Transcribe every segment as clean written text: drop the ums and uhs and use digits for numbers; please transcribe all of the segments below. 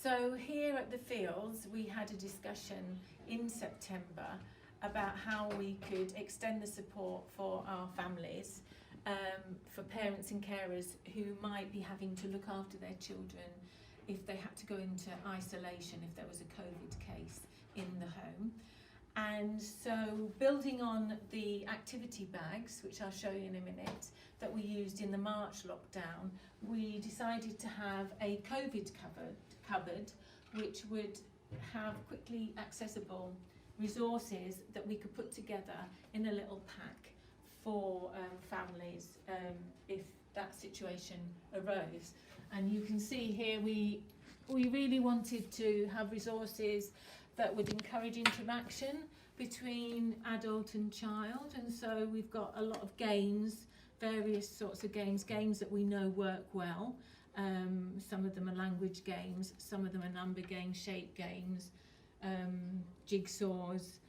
So here at the Fields, we had a discussion in September about how we could extend the support for our families, for parents and carers who might be having to look after their children if they had to go into isolation, if there was a COVID case in the home. And so, building on the activity bags, which I'll show you in a minute, that we used in the March lockdown, we decided to have a COVID cupboard which would have quickly accessible resources that we could put together in a little pack for families if that situation arose. And you can see here we really wanted to have resources that would encourage interaction between adult and child, and so we've got a lot of games, various sorts of games that we know work well. Some of them are language games, some of them are number games, shape games, jigsaws.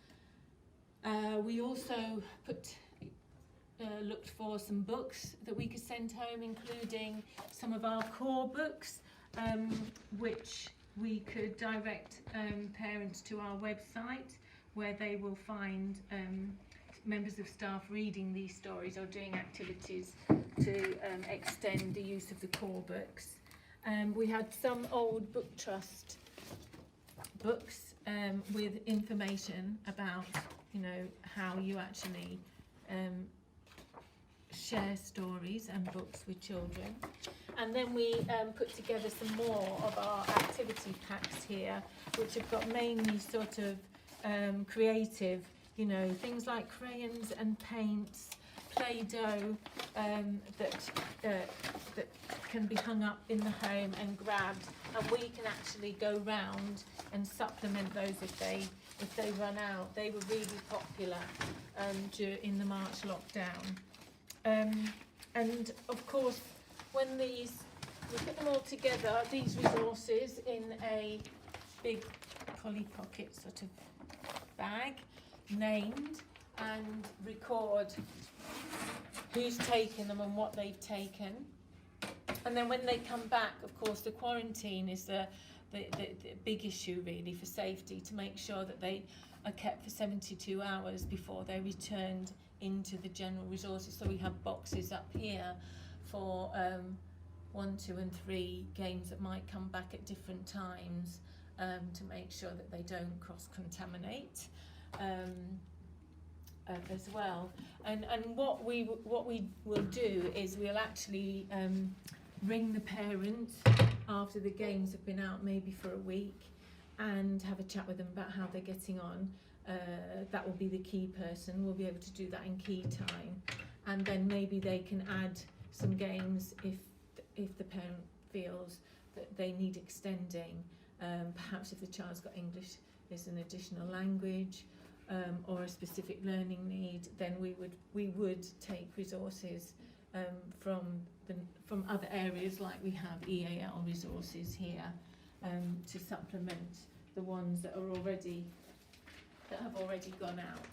We also looked for some books that we could send home, including some of our core books, which we could direct parents to our website, where they will find members of staff reading these stories or doing activities to extend the use of the core books. We had some old book trust books with information about, how you actually share stories and books with children. And then we put together some more of our activity packs here, which have got mainly sort of creative, things like crayons and paints, Play-Doh that can be hung up in the home and grabbed, and we can actually go round and supplement those if they run out. They were really popular in the March lockdown. And of course, when we put them all together, these resources in a big Polly Pocket sort of bag, named, and record who's taken them and what they've taken. And then when they come back, of course, the quarantine is the big issue really for safety, to make sure that they are kept for 72 hours before they're returned into the general resources. So we have boxes up here for 1, 2 and 3 games that might come back at different times, to make sure that they don't cross-contaminate as well. And what we will do is we'll actually ring the parents after the games have been out, maybe for a week, and have a chat with them about how they're getting on. That will be the key person. We'll be able to do that in key time, and then maybe they can add some games if the parent feels that they need extending. Perhaps if the child's got English as an additional language, or a specific learning need, then we would take resources from other areas, like we have EAL resources here, to supplement the ones that have already gone out.